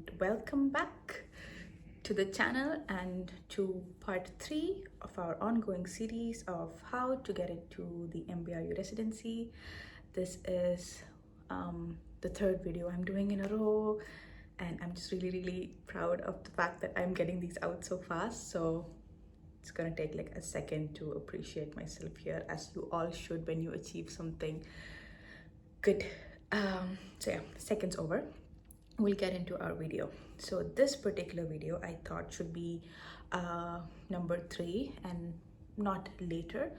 and welcome back to the channel and to part 3 of our ongoing series of how to get into the MBRU residency. This is the third video I'm doing in a row, and I'm just really proud of the fact that I'm getting these out so fast. So it's gonna take like a second to appreciate myself here, as you all should when you achieve something good. So yeah, seconds over. We'll get into our video. So this particular video I thought should be number 3 and not later,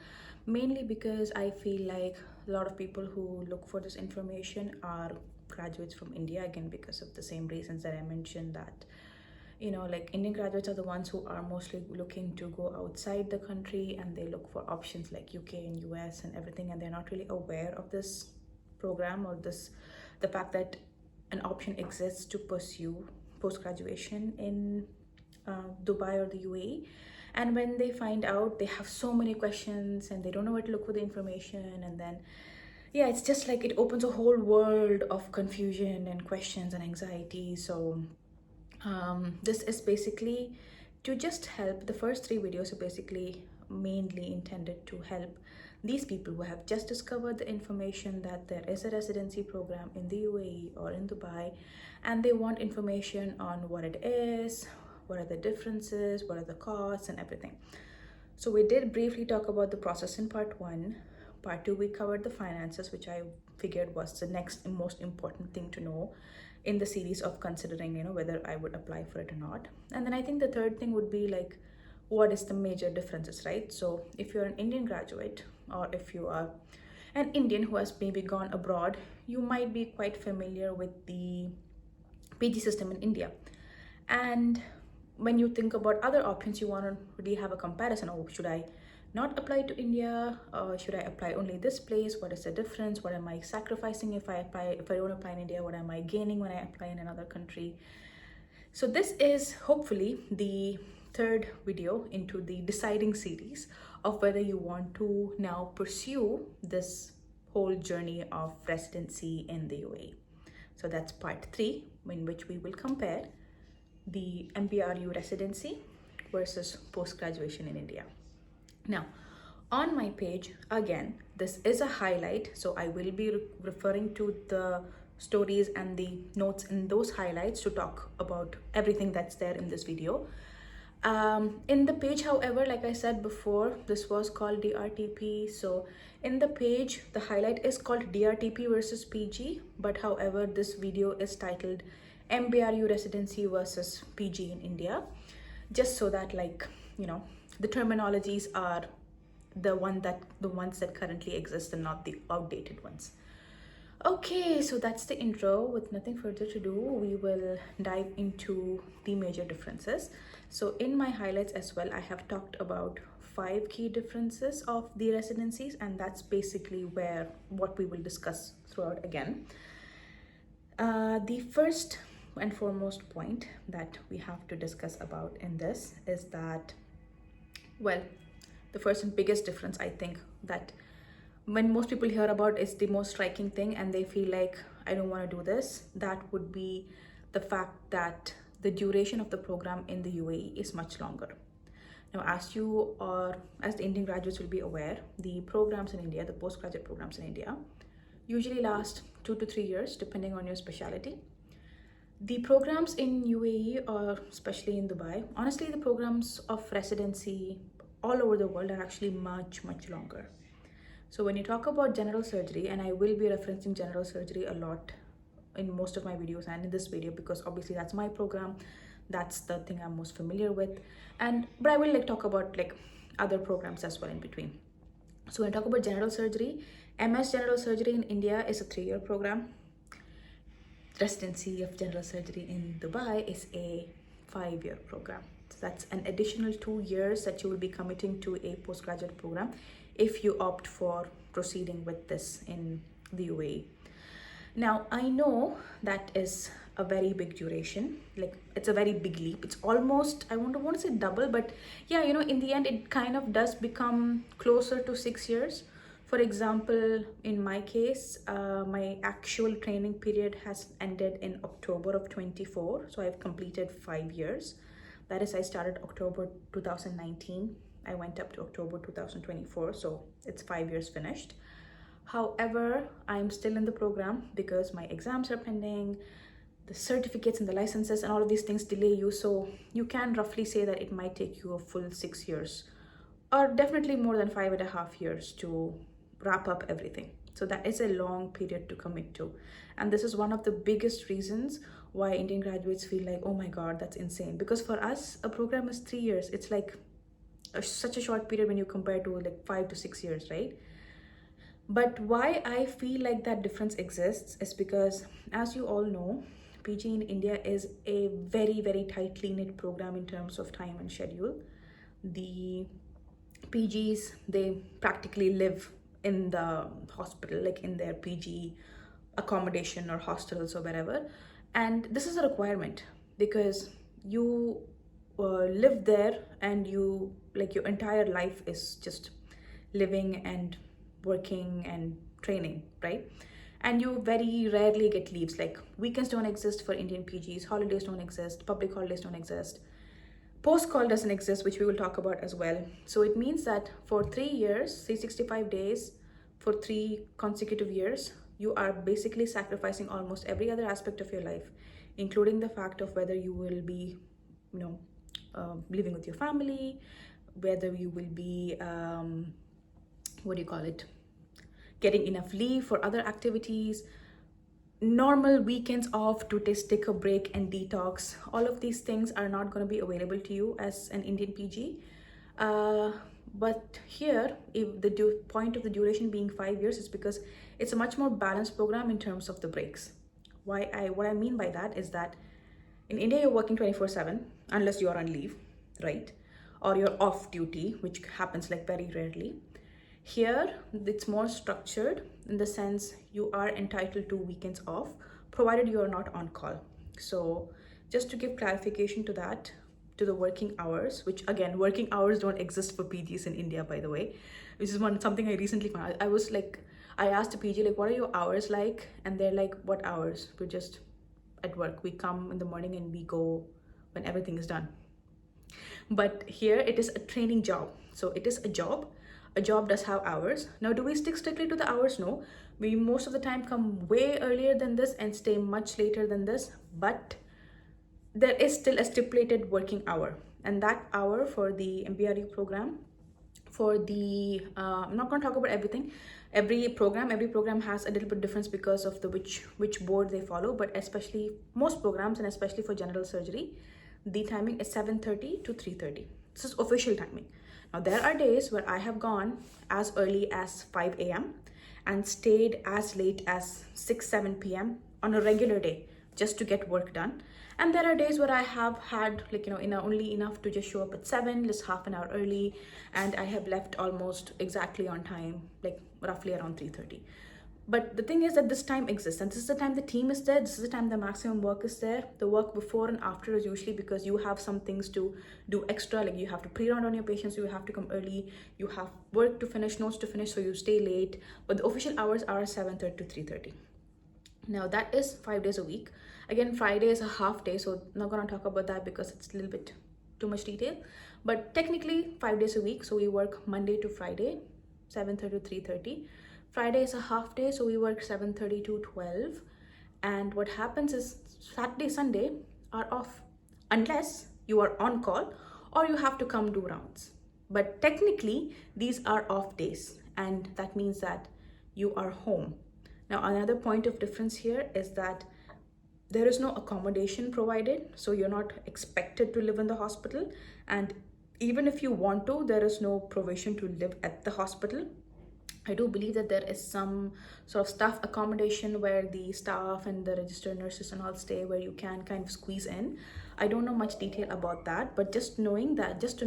mainly because I feel like a lot of people who look for this information are graduates from India, again because of the same reasons that I mentioned, that like Indian graduates are the ones who are mostly looking to go outside the country, and they look for options like UK and US and everything, and they're not really aware of this program or the fact that an option exists to pursue post-graduation in Dubai or the UAE. And when they find out, they have so many questions and they don't know where to look for the information, and then yeah, it's just like it opens a whole world of confusion and questions and anxiety. So this is basically to just help. The first 3 videos are basically mainly intended to help these people who have just discovered the information that there is a residency program in the UAE or in Dubai, and they want information on what it is, what are the differences, what are the costs and everything. So we did briefly talk about the process in part 1. Part 2, we covered the finances, which I figured was the next most important thing to know in the series of considering, whether I would apply for it or not. And then I think the third thing would be like, what is the major differences, right? So if you're an Indian graduate, or if you are an Indian who has maybe gone abroad, you might be quite familiar with the PG system in India. And when you think about other options, you want to really have a comparison. Oh, should I not apply to India, or should I apply only this place? What is the difference? What am I sacrificing if I don't apply in India? What am I gaining when I apply in another country? So this is hopefully the third video into the deciding series of whether you want to now pursue this whole journey of residency in the UAE. So that's part 3, in which we will compare the MBRU residency versus post-graduation in India. Now, on my page, again, this is a highlight, so I will be referring to the stories and the notes in those highlights to talk about everything that's there in this video. In the page, however, like I said before, this was called DRTP. So in the page, the highlight is called DRTP versus PG, but however, this video is titled MBRU residency versus PG in India, just so that the terminologies are the ones that currently exist and not the outdated ones. Okay, so that's the intro. With nothing further to do, we will dive into the major differences. So in my highlights as well, I have talked about 5 key differences of the residencies, and that's basically what we will discuss throughout again. The first and foremost point that we have to discuss about in this is that, the first and biggest difference I think that when most people hear about is the most striking thing, and they feel like, I don't want to do this, that would be the fact that the duration of the program in the UAE is much longer. Now, as the Indian graduates will be aware, the programs in India, the postgraduate programs in India, usually last 2 to 3 years, depending on your specialty. The programs in UAE, or especially in Dubai, honestly, the programs of residency all over the world are actually much longer. So when you talk about general surgery, and I will be referencing general surgery a lot in most of my videos and in this video, because obviously that's my program, that's the thing I'm most familiar with, but I will talk about other programs as well in between. So when I talk about general surgery, MS general surgery in India is a 3-year program. Residency of general surgery in Dubai is a 5-year program. So that's an additional 2 years that you will be committing to a postgraduate program if you opt for proceeding with this in the UAE. Now, I know that is a very big duration, it's a very big leap. It's almost, I want to say double, but yeah, in the end, it kind of does become closer to 6 years For example, in my case, my actual training period has ended in October of 24. So I've completed 5 years. That is, I started October 2019. I went up to October 2024. So it's 5 years finished. However, I'm still in the program because my exams are pending, the certificates and the licenses and all of these things delay you. So you can roughly say that it might take you a full 6 years, or definitely more than 5.5 years to wrap up everything. So that is a long period to commit to. And this is one of the biggest reasons why Indian graduates feel like, oh my God, that's insane. Because for us, a program is 3 years. It's like such a short period when you compare to like 5 to 6 years, right? But why I feel like that difference exists is because, as you all know, PG in India is a very, very tightly knit program in terms of time and schedule. The PGs, they practically live in the hospital, like in their PG accommodation or hostels or wherever. And this is a requirement because you live there, and you, like, your entire life is just living and working and training, right? And you very rarely get leaves. Like, weekends don't exist for Indian PGs, holidays don't exist, public holidays don't exist, post call doesn't exist, which we will talk about as well. So it means that for 3 years, 365 days, for 3 consecutive years, you are basically sacrificing almost every other aspect of your life, including the fact of whether you will be, living with your family, whether you will be, what do you call it, getting enough leave for other activities, normal weekends off to take a break and detox. All of these things are not going to be available to you as an Indian PG. But here, if the point of the duration being 5 years is because it's a much more balanced program in terms of the breaks. What I mean by that is that in India, you're working 24/7 unless you're on leave, right? Or you're off duty, which happens like very rarely. Here, it's more structured in the sense you are entitled to weekends off, provided you are not on call. So just to give clarification to that, to the working hours, which again, working hours don't exist for PGs in India, by the way, which is something I recently found. I asked a PG, like, what are your hours like? And they're like, what hours? We're just at work. We come in the morning and we go when everything is done. But here it is a training job. So it is a job. A job does have hours. Now, do we stick strictly to the hours? No. We most of the time come way earlier than this and stay much later than this. But there is still a stipulated working hour. And that hour for the MBRU program, for the, I'm not going to talk about everything. Every program has a little bit difference because of the which board they follow. But especially most programs, and especially for general surgery, the timing is 7:30 to 3:30. This is official timing. Now, there are days where I have gone as early as 5 a.m. and stayed as late as 6, 7 p.m. on a regular day just to get work done. And there are days where I have had, like, only enough to just show up at 7, just half an hour early, and I have left almost exactly on time, like roughly around 3:30. But the thing is that this time exists, and this is the time the team is there. This is the time the maximum work is there. The work before and after is usually because you have some things to do extra, like you have to pre-round on your patients, you have to come early, you have work to finish, notes to finish, so you stay late. But the official hours are 7:30 to 3:30. Now, that is 5 days a week. Again, Friday is a half day, so I'm not going to talk about that because it's a little bit too much detail. But technically 5 days a week, so we work Monday to Friday, 7:30 to 3:30. Friday is a half day, so we work 7:30 to 12. And what happens is Saturday, Sunday are off, unless you are on call or you have to come do rounds. But technically, these are off days, and that means that you are home. Now, another point of difference here is that there is no accommodation provided, so you're not expected to live in the hospital. And even if you want to, there is no provision to live at the hospital. I do believe that there is some sort of staff accommodation where the staff and the registered nurses and all stay, where you can kind of squeeze in. I don't know much detail about that, but just to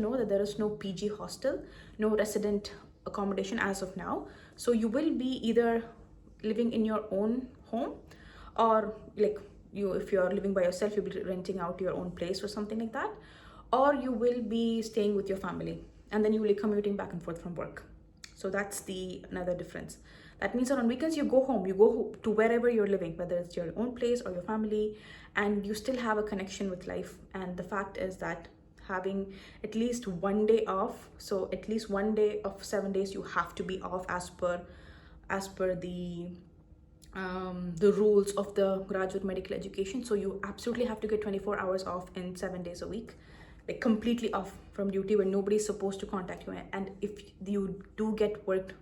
know that there is no PG hostel, no resident accommodation as of now. So you will be either living in your own home, or if you're living by yourself, you'll be renting out your own place or something like that, or you will be staying with your family, and then you will be commuting back and forth from work. So that's the another difference. That means that on weekends you go home, you go to wherever you're living, whether it's your own place or your family, and you still have a connection with life. And the fact is that having at least one day off, so at least one day of 7 days you have to be off as per the rules of the graduate medical education. So you absolutely have to get 24 hours off in 7 days a week, like completely off from duty, where nobody's supposed to contact you. And if you do get worked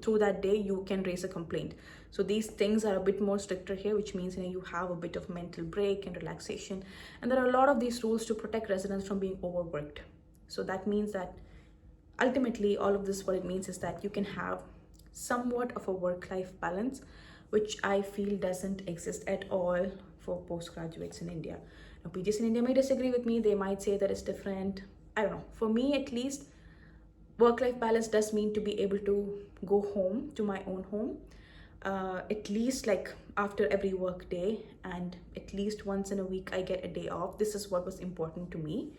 through that day, you can raise a complaint. So these things are a bit more stricter here, which means you have a bit of mental break and relaxation. And there are a lot of these rules to protect residents from being overworked. So that means that ultimately all of this, what it means is that you can have somewhat of a work-life balance, which I feel doesn't exist at all for postgraduates in India. Now, PGs in India may disagree with me. They might say that it's different. I don't know. For me, at least, work-life balance does mean to be able to go home to my own home, at least like after every work day, and at least once in a week I get a day off. This is what was important to me.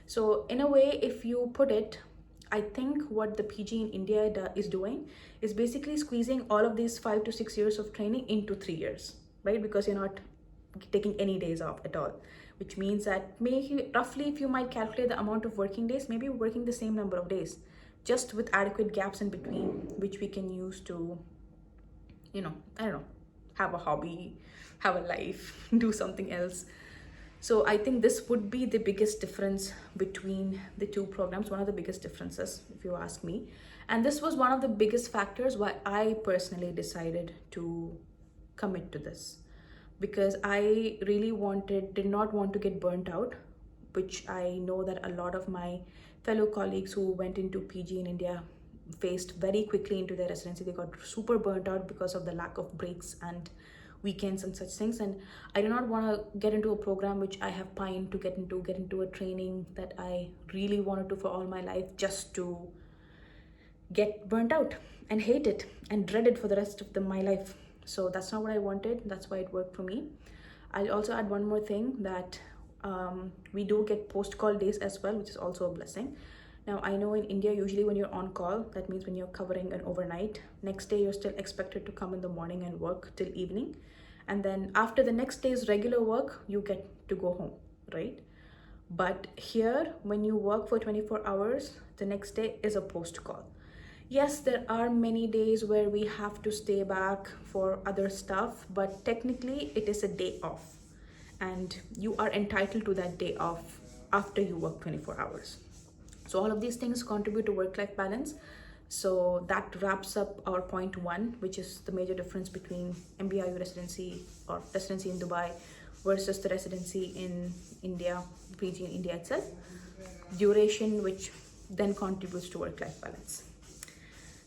So in a way, if you put it, I think what the PG in India is doing is basically squeezing all of these 5 to 6 years of training into 3 years, right? Because you're not taking any days off at all, which means that maybe roughly, if you might calculate the amount of working days, maybe we're working the same number of days, just with adequate gaps in between, which we can use to, I don't know, have a hobby, have a life, do something else. So I think this would be the biggest difference between the two programs, one of the biggest differences, if you ask me. And this was one of the biggest factors why I personally decided to commit to this, because I really did not want to get burnt out, which I know that a lot of my fellow colleagues who went into PG in India faced very quickly into their residency. They got super burnt out because of the lack of breaks and weekends and such things. And I do not want to get into a program which I have pined to get into a training that I really wanted to for all my life, just to get burnt out and hate it and dread it for the rest of my life. So that's not what I wanted. That's why it worked for me. I'll also add one more thing, that we do get post-call days as well, which is also a blessing. Now, I know in India, usually when you're on call, that means when you're covering an overnight, next day you're still expected to come in the morning and work till evening. And then after the next day's regular work, you get to go home, right? But here, when you work for 24 hours, the next day is a post-call. Yes, there are many days where we have to stay back for other stuff, but technically it is a day off, and you are entitled to that day off after you work 24 hours. So all of these things contribute to work-life balance. So that wraps up our point one, which is the major difference between MBRU residency or residency in Dubai versus the residency in India, PG in India itself. Duration, which then contributes to work-life balance.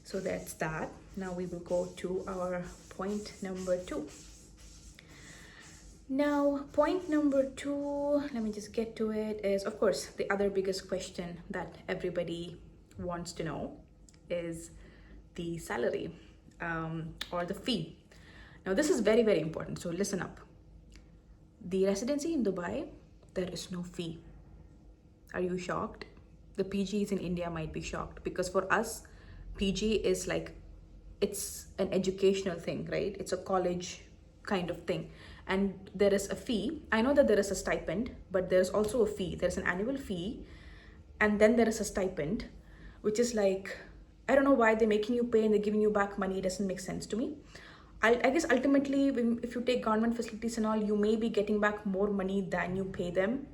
So that's that. Now we will go to our point number two. Now, point number two, let me just get to it, is of course the other biggest question that everybody wants to know is the salary or the fee. Now, this is very, very important. So listen up. The residency in Dubai, there is no fee. Are you shocked? The PGs in India might be shocked, because for us, PG is like, it's an educational thing, right? It's a college kind of thing. And there is a fee. I know that there is a stipend, but there's also a fee. There's an annual fee, and then there is a stipend, which is like, I don't know why they're making you pay and they're giving you back money. It doesn't make sense to me. I guess ultimately, if you take government facilities and all, you may be getting back more money than you pay them.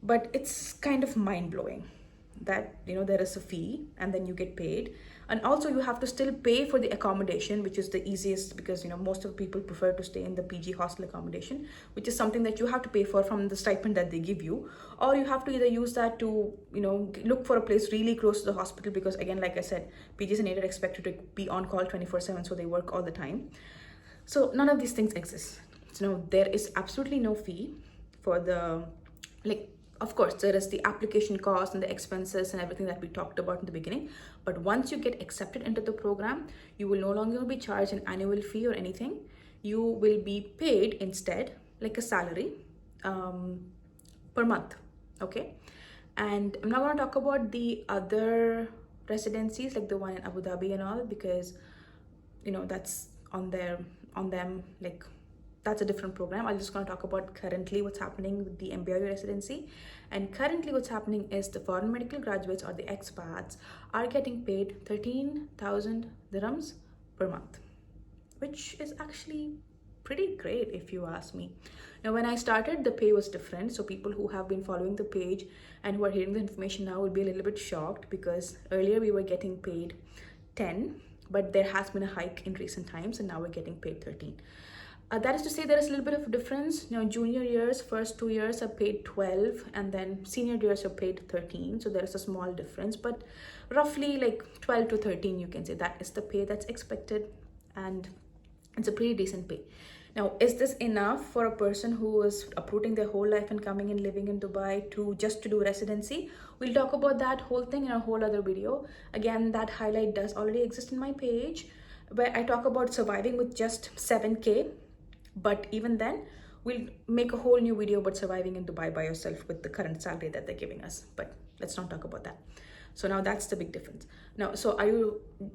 But it's kind of mind-blowing that, there is a fee and then you get paid. And also you have to still pay for the accommodation, which is the easiest, because most of the people prefer to stay in the PG hostel accommodation, which is something that you have to pay for from the stipend that they give you, or you have to either use that to look for a place really close to the hospital, because again, like I said, PGs in India are expected to be on call 24/7, so they work all the time. So none of these things exist. So there is absolutely no fee for the, of course, there is the application cost and the expenses and everything that we talked about in the beginning. But once you get accepted into the program, you will no longer be charged an annual fee or anything. You will be paid instead like a salary per month, okay? And I'm not going to talk about the other residencies, like the one in Abu Dhabi and all, because that's on them, like that's a different program. I'm just going to talk about currently what's happening with the MBRU residency. And currently what's happening is the foreign medical graduates or the expats are getting paid 13,000 dirhams per month, which is actually pretty great if you ask me. Now, when I started, the pay was different. So people who have been following the page and who are hearing the information now will be a little bit shocked, because earlier we were getting paid 10, but there has been a hike in recent times and now we're getting paid 13. That is to say, there is a little bit of difference. Junior years, first 2 years are paid 12, and then senior years are paid 13. So there is a small difference, but roughly like 12 to 13, you can say that is the pay that's expected, and it's a pretty decent pay. Now, is this enough for a person who is uprooting their whole life and coming and living in Dubai to do residency? We'll talk about that whole thing in a whole other video. Again, that highlight does already exist in my page, where I talk about surviving with just 7K. But even then, we'll make a whole new video about surviving in Dubai by yourself with the current salary that they're giving us. But let's not talk about that. So now that's the big difference. Now, so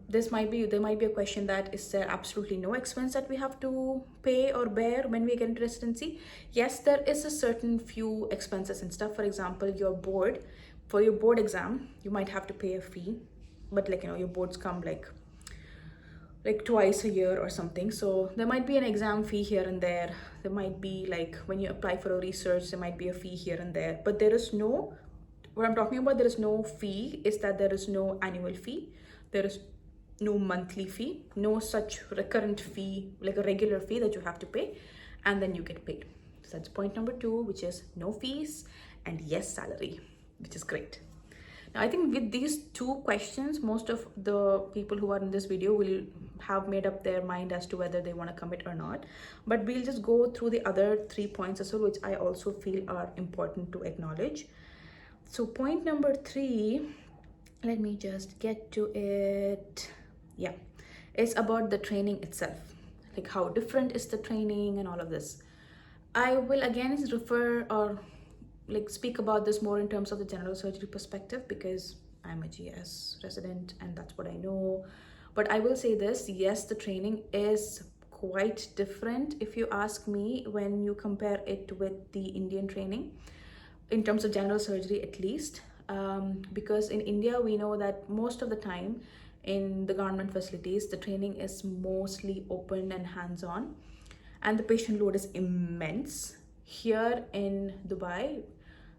there might be a question that, is there absolutely no expense that we have to pay or bear when we get into residency? Yes, there is a certain few expenses and stuff. For example, for your board exam, you might have to pay a fee, but your boards come like twice a year or something. So there might be an exam fee here and there. There might be when you apply for a research, there might be a fee here and there, but there is no, what I'm talking about, there is no fee, is that there is no annual fee. There is no monthly fee, no such recurrent fee, like a regular fee that you have to pay and then you get paid. So that's point number 2, which is no fees and yes salary, which is great. Now, I think with these 2 questions, most of the people who are in this video will have made up their mind as to whether they want to commit or not. But we'll just go through the other 3 points as well, which I also feel are important to acknowledge. So point number 3, let me just get to it. Yeah, it's about the training itself. Like how different is the training and all of this. I will again refer or speak about this more in terms of the general surgery perspective, because I'm a GS resident and that's what I know. But I will say this, yes, the training is quite different if you ask me, when you compare it with the Indian training, in terms of general surgery at least, because in India we know that most of the time in the government facilities, the training is mostly open and hands-on, and the patient load is immense. Here in Dubai,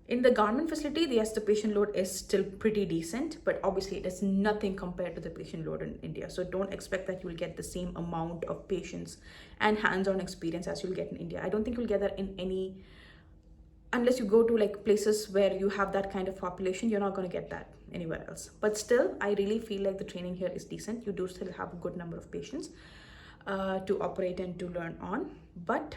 in the government facility, yes, the patient load is still pretty decent, but obviously it is nothing compared to the patient load in India. So don't expect that you'll get the same amount of patients and hands-on experience as you'll get in India. I don't think you'll get that in any, unless you go to places where you have that kind of population, you're not going to get that anywhere else. But still, I really feel like the training here is decent. You do still have a good number of patients to operate and to learn on, but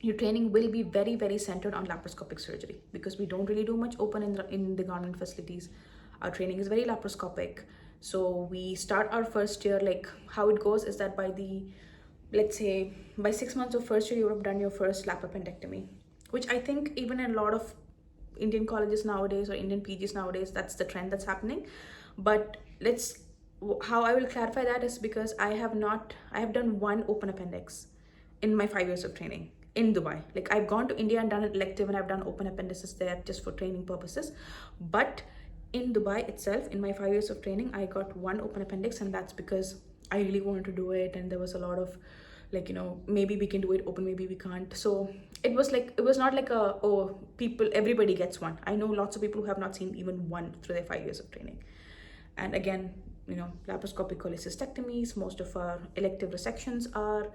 your training will be very, very centered on laparoscopic surgery, because we don't really do much open in the government facilities. Our training is very laparoscopic. So we start our first year, how it goes is that let's say by 6 months of first year, you would have done your first lap appendectomy, which I think even in a lot of Indian colleges nowadays or Indian PGs nowadays, that's the trend that's happening. But how I will clarify that is because I have done 1 open appendix in my 5 years of training in Dubai. I've gone to India and done an elective, and I've done open appendices there just for training purposes. But in Dubai itself, in my 5 years of training, I got 1 open appendix, and that's because I really wanted to do it, and there was a lot of maybe we can do it open, maybe we can't. So it was not everybody gets 1. I know lots of people who have not seen even 1 through their 5 years of training. And again, laparoscopic cholecystectomies, most of our elective resections are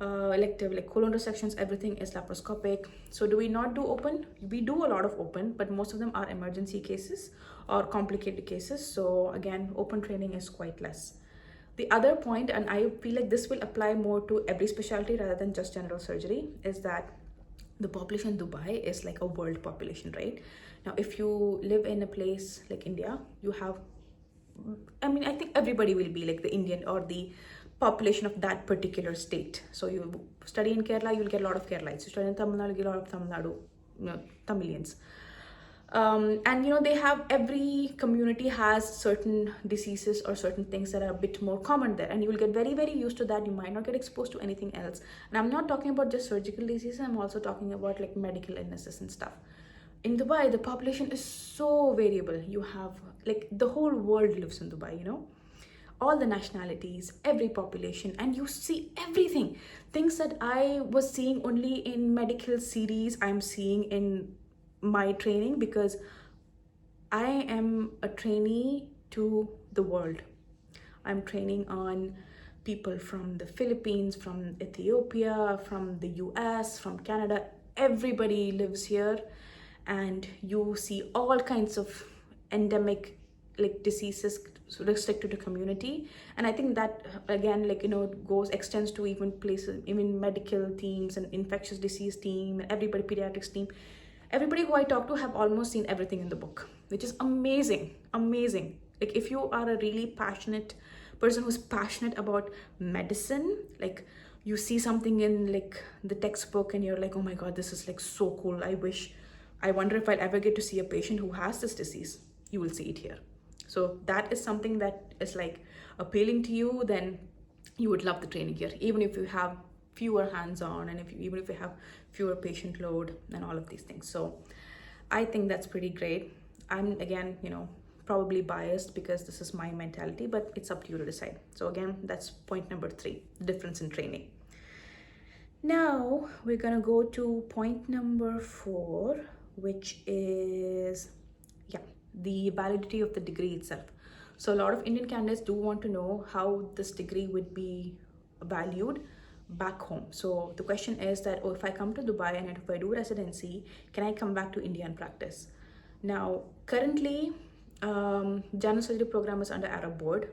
elective, colon resections, everything is laparoscopic. So do we not do open? We do a lot of open, but most of them are emergency cases or complicated cases. So again, open training is quite less. The other point, and I feel like this will apply more to every specialty rather than just general surgery, is that the population in Dubai is like a world population, right? Now, if you live in a place like India, you have, I think everybody will be like the Indian or the population of that particular state. So you study in Kerala, you'll get a lot of Keralites. You study in Tamil Nadu, you'll get a lot of Tamil Nadu, Tamilians. And they have, every community has certain diseases or certain things that are a bit more common there, and you will get very, very used to that. You might not get exposed to anything else. And I'm not talking about just surgical diseases, I'm also talking about like medical illnesses and stuff. In Dubai, the population is so variable. You have like the whole world lives in Dubai, all the nationalities, every population, and you see everything. Things that I was seeing only in medical series, I'm seeing in my training, because I am a trainee to the world. I'm training on people from the Philippines, from Ethiopia, from the US, from Canada. Everybody lives here, and you see all kinds of endemic like diseases restricted to community. And I think that again, extends to even places, even medical teams and infectious disease team, and everybody, pediatrics team. Everybody who I talk to have almost seen everything in the book, which is amazing. Like if you are a really passionate person who's passionate about medicine, like you see something in like the textbook and you're like, oh my god, this is like so cool. I wonder if I'll ever get to see a patient who has this disease. You will see it here. So that is something that is like appealing to you, then you would love the training here, even if you have fewer hands-on, and even if you have fewer patient load and all of these things. So I think that's pretty great. I'm again, probably biased because this is my mentality, but it's up to you to decide. So again, that's point number 3, difference in training. Now we're gonna go to point number 4, which is the validity of the degree itself. So a lot of Indian candidates do want to know how this degree would be valued back home. So the question is that, if I come to Dubai and if I do residency, can I come back to India and practice? Now, currently, general surgery program is under Arab board,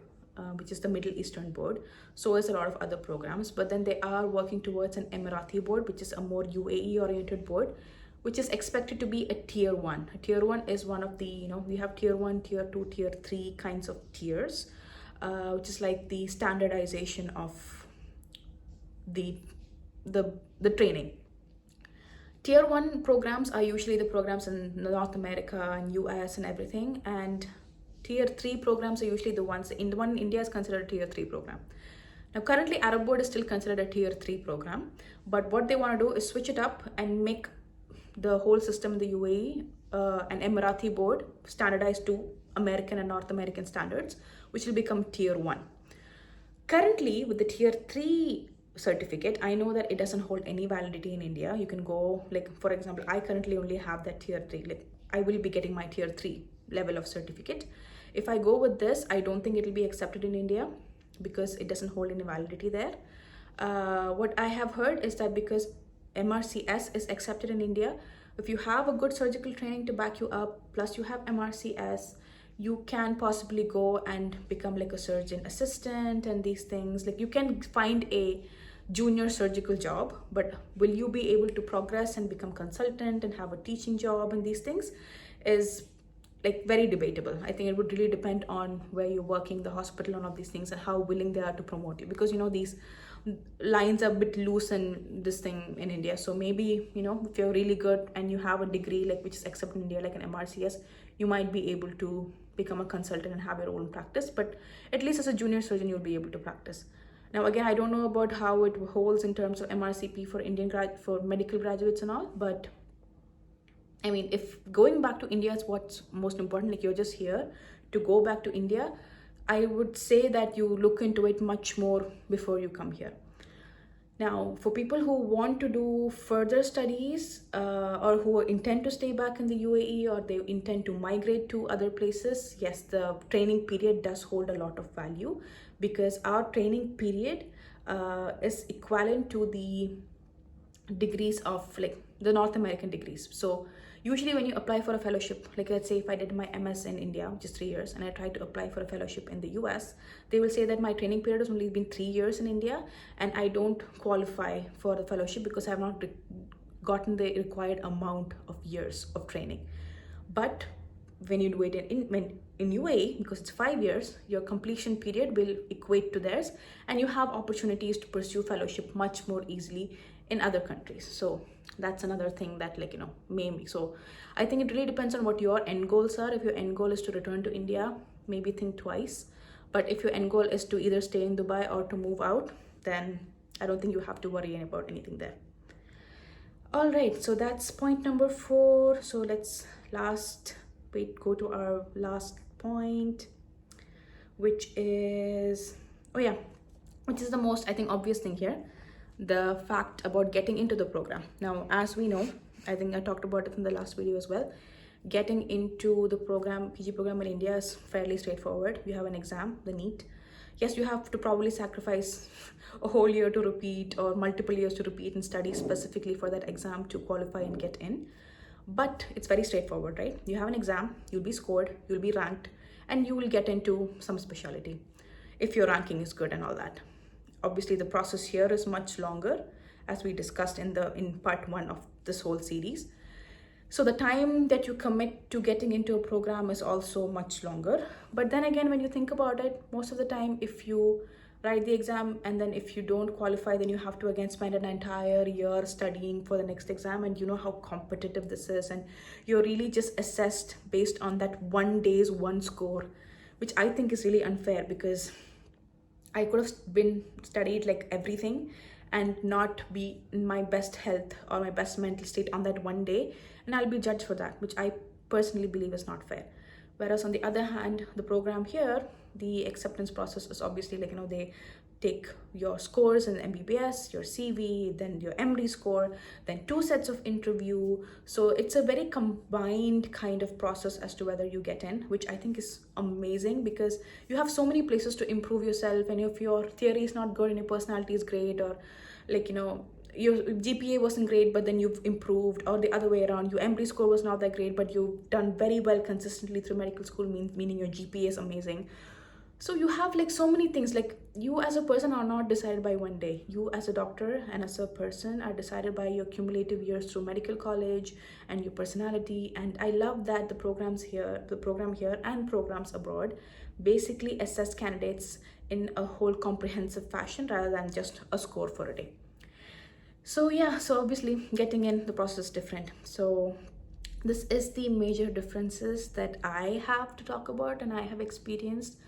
which is the Middle Eastern board. So is a lot of other programs, but then they are working towards an Emirati board, which is a more UAE oriented board, which is expected to be a tier 1. A tier 1 is one of the, we have tier 1, tier 2, tier 3 kinds of tiers, which is like the standardization of the training. Tier 1 programs are usually the programs in North America and US and everything, and tier 3 programs are usually the ones in India is considered a tier 3 program. Now currently Arab board is still considered a tier 3 program, but what they want to do is switch it up and make the whole system in the UAE an Emirati board standardized to American and North American standards, which will become tier 1. Currently with the tier 3 certificate, I know that it doesn't hold any validity in India. You can go, like for example, I currently only have that tier 3. Like I will be getting my tier 3 level of certificate. If I go with this, I don't think it will be accepted in India because it doesn't hold any validity there. What I have heard is that because MRCS is accepted in India, if you have a good surgical training to back you up, plus you have MRCS, you can possibly go and become like a surgeon assistant and these things. Like you can find a junior surgical job, but will you be able to progress and become consultant and have a teaching job and these things is like very debatable. I think it would really depend on where you're working, the hospital, and all these things, and how willing they are to promote you, because these lines are a bit loose in this thing in India. So maybe if you're really good and you have a degree like which is accepted in India, like an MRCS, you might be able to become a consultant and have your own practice, but at least as a junior surgeon you'll be able to practice. Now again, I don't know about how it holds in terms of MRCP for for medical graduates and all, but I mean, if going back to India is what's most important, like you're just here to go back to India, I would say that you look into it much more before you come here. Now, for people who want to do further studies or who intend to stay back in the UAE, or they intend to migrate to other places, yes, the training period does hold a lot of value, because our training period is equivalent to the degrees of like the North American degrees. So usually when you apply for a fellowship, like let's say if I did my MS in India, which is 3 years, and I tried to apply for a fellowship in the US, they will say that my training period has only been 3 years in India, and I don't qualify for the fellowship because I have not gotten the required amount of years of training. But when you do it in UAE, because it's 5 years, your completion period will equate to theirs, and you have opportunities to pursue fellowship much more easily in other countries. So that's another thing that, like, maybe. So I think it really depends on what your end goals are. If your end goal is to return to India, maybe think twice. But if your end goal is to either stay in Dubai or to move out, then I don't think you have to worry about anything there. All right, so that's point number 4. So let's go to our last point, which is, which is the most, I think, obvious thing here, the fact about getting into the program. Now, as we know, I think I talked about it in the last video as well, getting into the program, PG program in India is fairly straightforward. You have an exam, the NEET. Yes, you have to probably sacrifice a whole year to repeat or multiple years to repeat and study specifically for that exam to qualify and get in. But it's very straightforward, right? You have an exam, you'll be scored, you'll be ranked, and you will get into some specialty if your ranking is good and all that. Obviously, the process here is much longer, as we discussed in part 1 of this whole series. So the time that you commit to getting into a program is also much longer. But then again, when you think about it, most of the time, if you write the exam and then if you don't qualify, then you have to again spend an entire year studying for the next exam. And you know how competitive this is, and you're really just assessed based on that one day's one score, which I think is really unfair, because I could have been studied like everything and not be in my best health or my best mental state on that one day, and I'll be judged for that, which I personally believe is not fair. Whereas on the other hand, the program here, the acceptance process is obviously like, they take your scores in MBBS, your CV, then your MD score, then 2 sets of interview. So it's a very combined kind of process as to whether you get in, which I think is amazing, because you have so many places to improve yourself. And if your theory is not good and your personality is great, or like, your GPA wasn't great, but then you've improved, or the other way around, your MD score was not that great, but you've done very well consistently through medical school, meaning your GPA is amazing. So you have like so many things. Like, you as a person are not decided by one day. You as a doctor and as a person are decided by your cumulative years through medical college and your personality. And I love that the program here and programs abroad basically assess candidates in a whole comprehensive fashion rather than just a score for a day. So yeah, so obviously getting in, the process is different. So this is the major differences that I have to talk about and I have experienced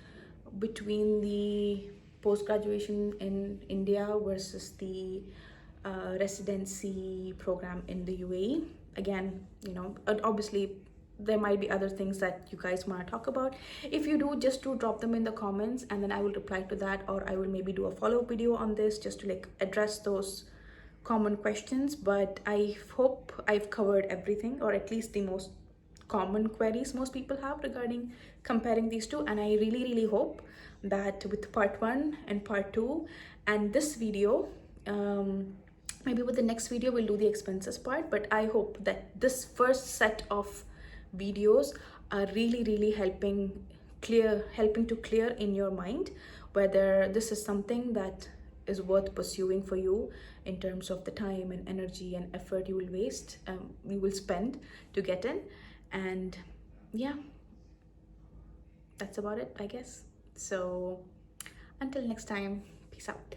between the post-graduation in India versus the residency program in the UAE. Again, obviously there might be other things that you guys want to talk about. If you do, just to drop them in the comments, and then I will reply to that, or I will maybe do a follow-up video on this just to like address those common questions. But I hope I've covered everything, or at least the most common queries most people have regarding comparing these two. And I really hope that with part 1 and part 2 and this video, maybe with the next video we'll do the expenses part, but I hope that this first set of videos are really helping to clear in your mind whether this is something that is worth pursuing for you in terms of the time and energy and effort you will spend to get in. And yeah, that's about it, I guess. So until next time, peace out.